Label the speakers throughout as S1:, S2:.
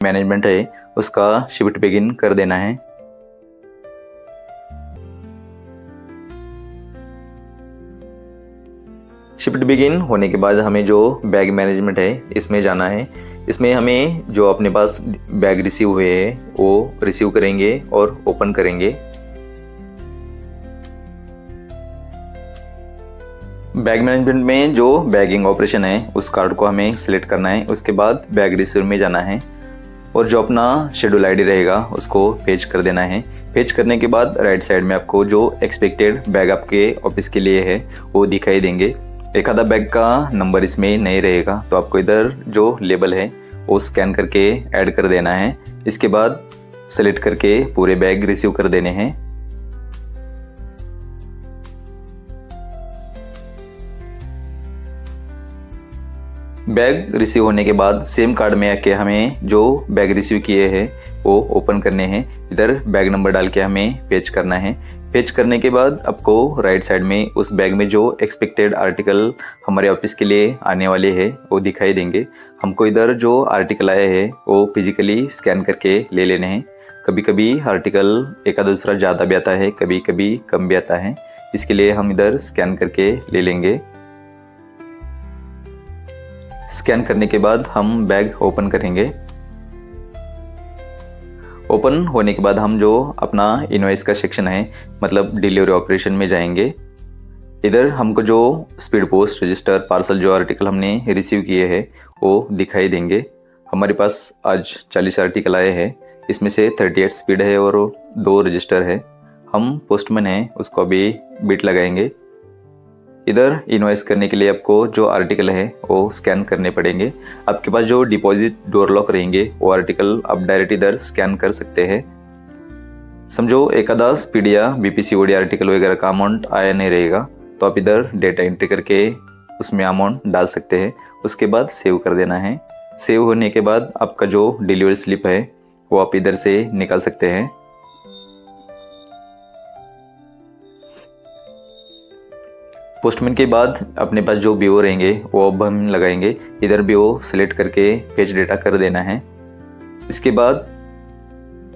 S1: Management है उसका shift begin कर देना है। शिफ्ट बिगिन होने के बाद हमें जो बैग मैनेजमेंट है इसमें जाना है। इसमें हमें जो अपने पास बैग रिसीव हुए हैं वो रिसीव करेंगे और ओपन करेंगे। बैग मैनेजमेंट में जो बैगिंग ऑपरेशन है उस कार्ड को हमें सिलेक्ट करना है। उसके बाद बैग रिसीव में जाना है और जो अपना शेड्यूल आईडी रहेगा उसको पेज कर देना है। पेज करने के बाद राइट साइड में आपको जो एक्सपेक्टेड बैग आपके ऑफिस के लिए है वो दिखाई देंगे। एक आधा बैग का नंबर इसमें नहीं रहेगा तो आपको इधर जो लेबल है वो स्कैन करके ऐड कर देना है। इसके बाद सेलेक्ट करके पूरे बैग रिसीव कर देने हैं। बैग रिसीव होने के बाद सेम कार्ड में आके हमें जो बैग रिसीव किए हैं वो ओपन करने हैं। इधर बैग नंबर डाल के हमें पेज करना है। पेज करने के बाद आपको राइट साइड में उस बैग में जो एक्सपेक्टेड आर्टिकल हमारे ऑफिस के लिए आने वाले हैं वो दिखाई देंगे। हमको इधर जो आर्टिकल आए हैं वो फिजिकली स्कैन करके ले लेने हैं। कभी कभी आर्टिकल एक आधा दूसरा ज़्यादा भी आता है, कभी कभी कम भी आता है, इसके लिए हम इधर स्कैन करके ले लेंगे। स्कैन करने के बाद हम बैग ओपन करेंगे। ओपन होने के बाद हम जो अपना इनवॉइस का सेक्शन है मतलब डिलीवरी ऑपरेशन में जाएंगे। इधर हमको जो स्पीड पोस्ट रजिस्टर पार्सल जो आर्टिकल हमने रिसीव किए हैं वो दिखाई देंगे। हमारे पास आज 40 आर्टिकल आए हैं, इसमें से 38 स्पीड है और 2 रजिस्टर है। हम पोस्टमैन हैं उसको अभी बिट लगाएंगे। इधर इनवॉइस करने के लिए आपको जो आर्टिकल है वो स्कैन करने पड़ेंगे। आपके पास जो डिपॉजिट डोर लॉक रहेंगे वो आर्टिकल आप डायरेक्ट इधर स्कैन कर सकते हैं। समझो एक आधा स्पीड या बीपीसीओडी आर्टिकल वगैरह का अमाउंट आया नहीं रहेगा तो आप इधर डेटा एंट्री करके उसमें अमाउंट डाल सकते हैं। उसके बाद सेव कर देना है। सेव होने के बाद आपका जो डिलीवरी स्लिप है वो आप इधर से निकाल सकते हैं। पोस्टमैन के बाद अपने पास जो बीओ रहेंगे वो अब हम लगाएंगे। इधर बीओ सिलेक्ट करके पेज डेटा कर देना है। इसके बाद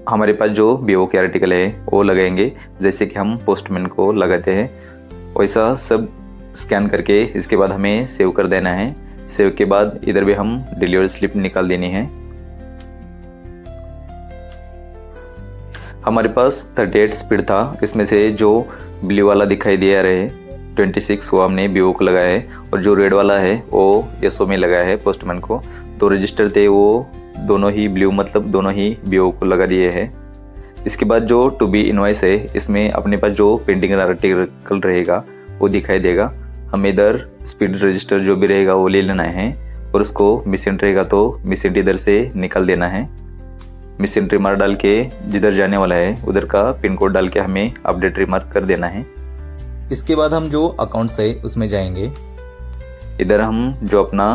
S1: हमारे पास जो बीओ के आर्टिकल है वो लगाएंगे जैसे कि हम पोस्टमैन को लगाते हैं वैसा सब स्कैन करके इसके बाद हमें सेव कर देना है। सेव के बाद इधर भी हम डिलीवरी स्लिप निकाल देनी है। हमारे पास 38 स्पीड था, इसमें से जो ब्लू वाला दिखाई दिया रहे 26 वो हमने बीओ को लगाया है और जो रेड वाला है वो एसओ में लगाया है पोस्टमैन को। 2 रजिस्टर थे वो दोनों ही ब्लू मतलब दोनों ही बीओ को लगा दिए हैं। इसके बाद जो टू बी इनवॉइस है इसमें अपने पास जो पेंडिंग आर्टिकल रहेगा वो दिखाई देगा। हमें इधर स्पीड रजिस्टर जो भी रहेगा वो ले लेना है और उसको मिस एंट्री रहेगा तो मिस एंट्री इधर से निकाल देना है। मिस एंट्री मार्क डाल के जिधर जाने वाला है उधर का पिन कोड डाल के हमें अपडेट रिमार्क कर देना है। इसके बाद हम जो अकाउंट्स है उसमें जाएंगे। इधर हम जो अपना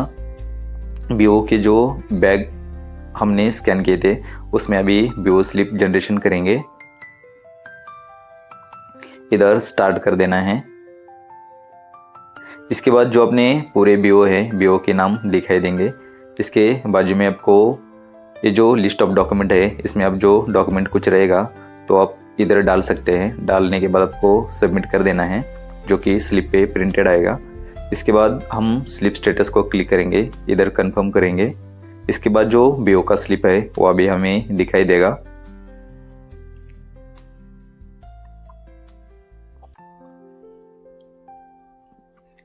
S1: बीओ के जो बैग हमने स्कैन किए थे उसमें अभी बीओ स्लिप जनरेशन करेंगे। इधर स्टार्ट कर देना है। इसके बाद जो अपने पूरे बीओ है बीओ के नाम दिखाई देंगे। इसके बाजू में आपको ये जो लिस्ट ऑफ डॉक्यूमेंट है इसमें अब जो डॉक्यूमेंट कुछ रहेगा तो आप इधर डाल सकते हैं। डालने के बाद आपको सबमिट कर देना है जो कि स्लिप पे प्रिंटेड आएगा। इसके बाद हम स्लिप स्टेटस को क्लिक करेंगे, इधर कंफर्म करेंगे। इसके बाद जो बीओ का स्लिप है वो अभी हमें दिखाई देगा।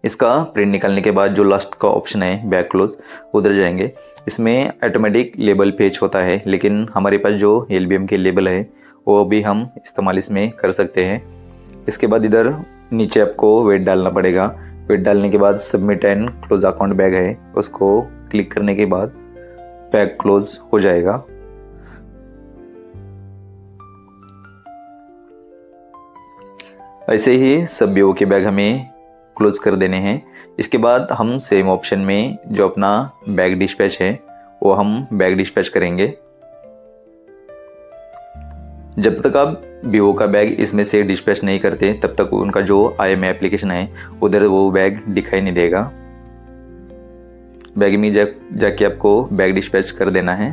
S1: इसका प्रिंट निकालने के बाद जो लास्ट का ऑप्शन है बैक क्लोज उधर जाएंगे। इसमें ऑटोमेटिक लेबल पेज होता है लेकिन हमारे पास जो एलबीएम के लेबल है वो भी हम इस्तेमाल इसमें कर सकते हैं। इसके बाद इधर नीचे आपको वेट डालना पड़ेगा। वेट डालने के बाद submit and close account bag है उसको क्लिक करने के बाद बैग क्लोज हो जाएगा। ऐसे ही सब बीओ के बैग हमें क्लोज कर देने हैं। इसके बाद हम सेम ऑप्शन में जो अपना बैग डिस्पैच है वो हम बैग डिस्पैच करेंगे। जब तक आप बीओ का बैग इसमें से डिस्पैच नहीं करते तब तक उनका जो IMA एप्लीकेशन है उधर वो बैग दिखाई नहीं देगा। बैग में जाके आपको बैग डिस्पैच कर देना है।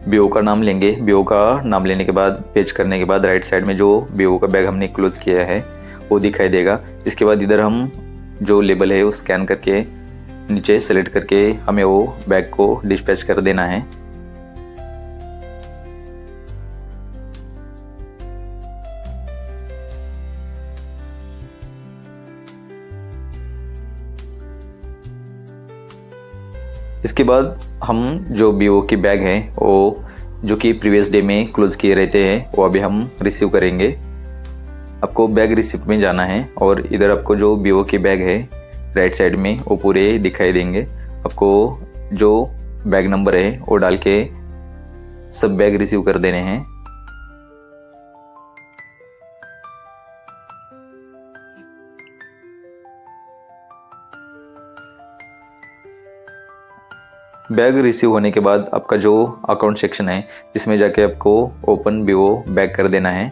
S1: बीओ का नाम लेंगे। बीओ का नाम लेने के बाद पेज करने के बाद राइट साइड में जो बीओ का बैग हमने क्लोज किया है वो दिखाई देगा। इसके बाद इधर हम जो लेबल है वो स्कैन करके नीचे सेलेक्ट करके हमें वो बैग को डिस्पैच कर देना है। इसके बाद हम जो बीओ की बैग है वो जो कि प्रीवियस डे में क्लोज किए रहते हैं वो अभी हम रिसीव करेंगे। आपको बैग रिसिप्ट में जाना है और इधर आपको जो बीओ की बैग है राइट साइड में वो पूरे दिखाई देंगे। आपको जो बैग नंबर है वो डाल के सब बैग रिसीव कर देने हैं। बैग रिसीव होने के बाद आपका जो अकाउंट सेक्शन है इसमें जाके आपको ओपन बीओ बैग कर देना है।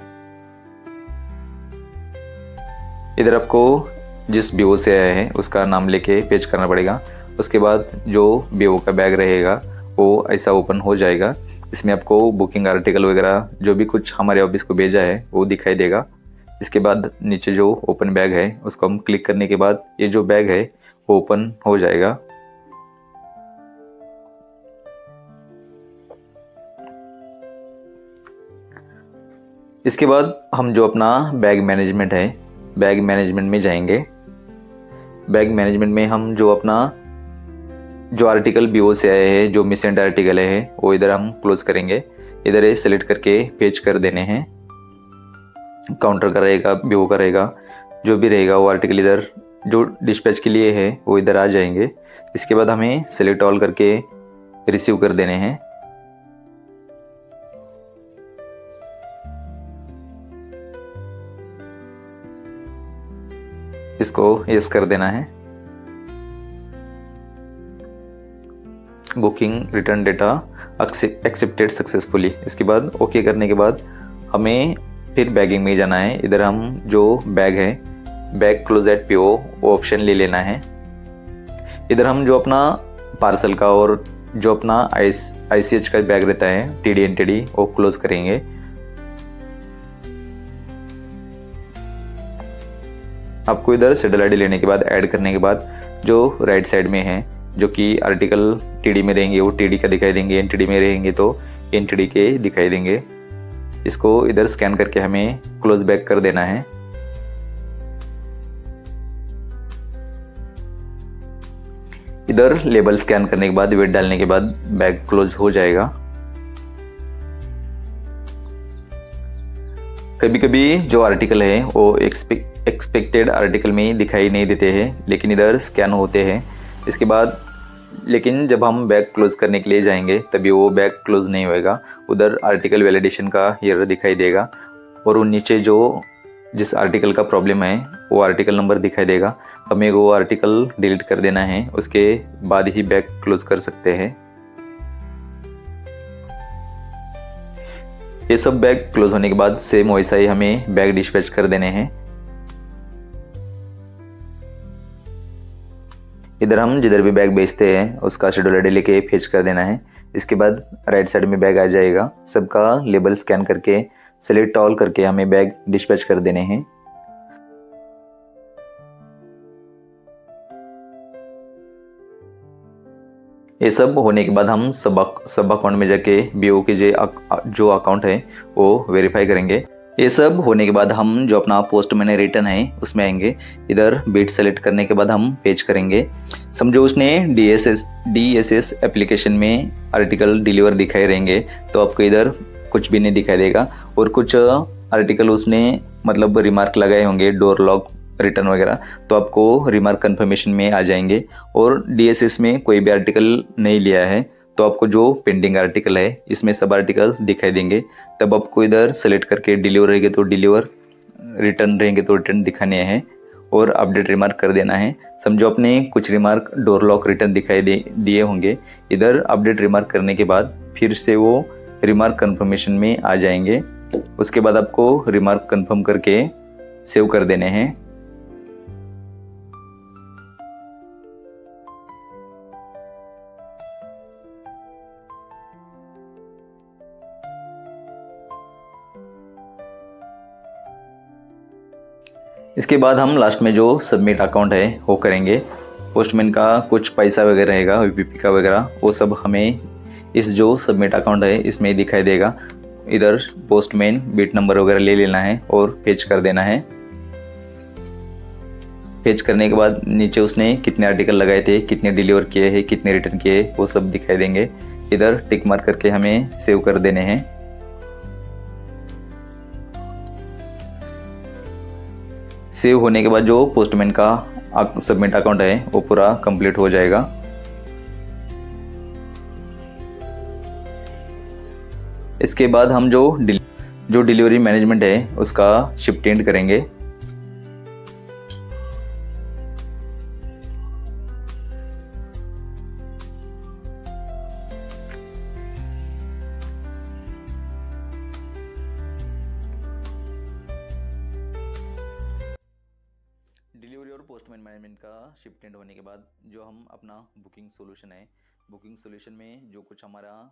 S1: इधर आपको जिस बीओ से आया है उसका नाम लेके पेज करना पड़ेगा। उसके बाद जो बीओ का बैग रहेगा वो ऐसा ओपन हो जाएगा। इसमें आपको बुकिंग आर्टिकल वगैरह जो भी कुछ हमारे ऑफिस को भेजा है वो दिखाई देगा। इसके बाद नीचे जो ओपन बैग है उसको हम क्लिक करने के बाद ये जो बैग है वो ओपन हो जाएगा। इसके बाद हम जो अपना बैग मैनेजमेंट है बैग मैनेजमेंट में जाएंगे। बैग मैनेजमेंट में हम जो अपना जो आर्टिकल बीओ से आए हैं जो मिसेंट आर्टिकल है वो इधर हम क्लोज करेंगे। इधर ये सेलेक्ट करके पेज कर देने हैं। काउंटर का रहेगा, बीओ का रहेगा, जो भी रहेगा वो आर्टिकल इधर जो डिस्पैच के लिए है वो इधर आ जाएंगे। इसके बाद हमें सेलेक्ट ऑल करके रिसीव कर देने हैं। इसको यस कर देना है। Booking return data accepted successfully. इसके बाद ओके करने के बाद हमें फिर बैगिंग में जाना है। इधर हम जो बैग है बैग क्लोज एट पीओ वो ऑप्शन ले लेना है। इधर हम जो अपना पार्सल का और जो अपना ICH का बैग रहता है TD NTD वो क्लोज करेंगे। आपको इधर शेड्यूल आईडी लेने के बाद ऐड करने के बाद जो राइट साइड में है जो कि आर्टिकल TD में रहेंगे वो TD का दिखाई देंगे, NTD में रहेंगे तो NTD के दिखाई देंगे। इसको इधर स्कैन करके हमें क्लोज बैक कर देना है। इधर लेबल स्कैन करने के बाद वेट डालने के बाद बैग क्लोज हो जाएगा। कभी कभी जो आर्टिकल है वो एक्सपेक्टेड आर्टिकल में दिखाई नहीं देते हैं लेकिन इधर स्कैन होते हैं। इसके बाद लेकिन जब हम बैग क्लोज करने के लिए जाएंगे तभी वो बैग क्लोज नहीं होएगा। उधर आर्टिकल वैलिडेशन का एरर दिखाई देगा और वो नीचे जो जिस आर्टिकल का प्रॉब्लम है वो आर्टिकल नंबर दिखाई देगा। हमें वो आर्टिकल डिलीट कर देना है, उसके बाद ही बैग क्लोज कर सकते हैं। ये सब बैग क्लोज होने के बाद सेम वैसा ही हमें बैग डिस्पैच कर देने हैं। इधर हम जिधर भी बैग बेचते हैं उसका शेड्यूल आईडी लेके फेच कर देना है। इसके बाद राइट साइड में बैग आ जाएगा। सबका लेबल स्कैन करके सेलेक्ट ऑल करके हमें बैग डिस्पैच कर देने हैं। ये सब होने के बाद हम सब अकाउंट में जाके बीओ के जो अकाउंट है वो वेरीफाई करेंगे। ये सब होने के बाद हम जो अपना पोस्ट मैंने रिटर्न है उसमें आएंगे। इधर बीट सेलेक्ट करने के बाद हम पेज करेंगे। समझो उसने DSS एप्लीकेशन में आर्टिकल डिलीवर दिखाई रहेंगे तो आपको इधर कुछ भी नहीं दिखाई देगा। और कुछ आर्टिकल उसने मतलब रिमार्क लगाए होंगे डोर लॉक रिटर्न वगैरह तो आपको रिमार्क कंफर्मेशन में आ जाएंगे। और DSS में कोई भी आर्टिकल नहीं लिया है तो आपको जो पेंडिंग आर्टिकल है इसमें सब आर्टिकल दिखाई देंगे। तब आपको इधर सेलेक्ट करके डिलीवर रहेंगे तो डिलीवर, रिटर्न रहेंगे तो रिटर्न दिखाने हैं और अपडेट रिमार्क कर देना है। समझो अपने कुछ रिमार्क डोर लॉक रिटर्न दिखाई दिए होंगे। इधर अपडेट रिमार्क करने के बाद फिर से वो रिमार्क कंफर्मेशन में आ जाएंगे। उसके बाद आपको रिमार्क कंफर्म करके सेव कर देने हैं। इसके बाद हम लास्ट में जो सबमिट अकाउंट है वो करेंगे। पोस्टमैन का कुछ पैसा वगैरह रहेगा, वीपीपी का वगैरह, वो सब हमें इस जो सबमिट अकाउंट है इसमें दिखाई देगा। इधर पोस्टमैन बिट नंबर वगैरह ले लेना है और फेच कर देना है। फेच करने के बाद नीचे उसने कितने आर्टिकल लगाए थे, कितने डिलीवर किए हैं, कितने रिटर्न किए, वो सब दिखाई देंगे। इधर टिक मार्क करके हमें सेव कर देने हैं। सेव होने के बाद जो पोस्टमैन का सबमिट अकाउंट है वो पूरा कंप्लीट हो जाएगा। इसके बाद हम जो डिलीवरी मैनेजमेंट है उसका शिफ्ट एंड करेंगे। डिलीवरी और पोस्टमैन मैनेजमेंट का शिफ्ट एंड होने के बाद जो हम अपना बुकिंग सॉल्यूशन है, बुकिंग सॉल्यूशन में जो कुछ हमारा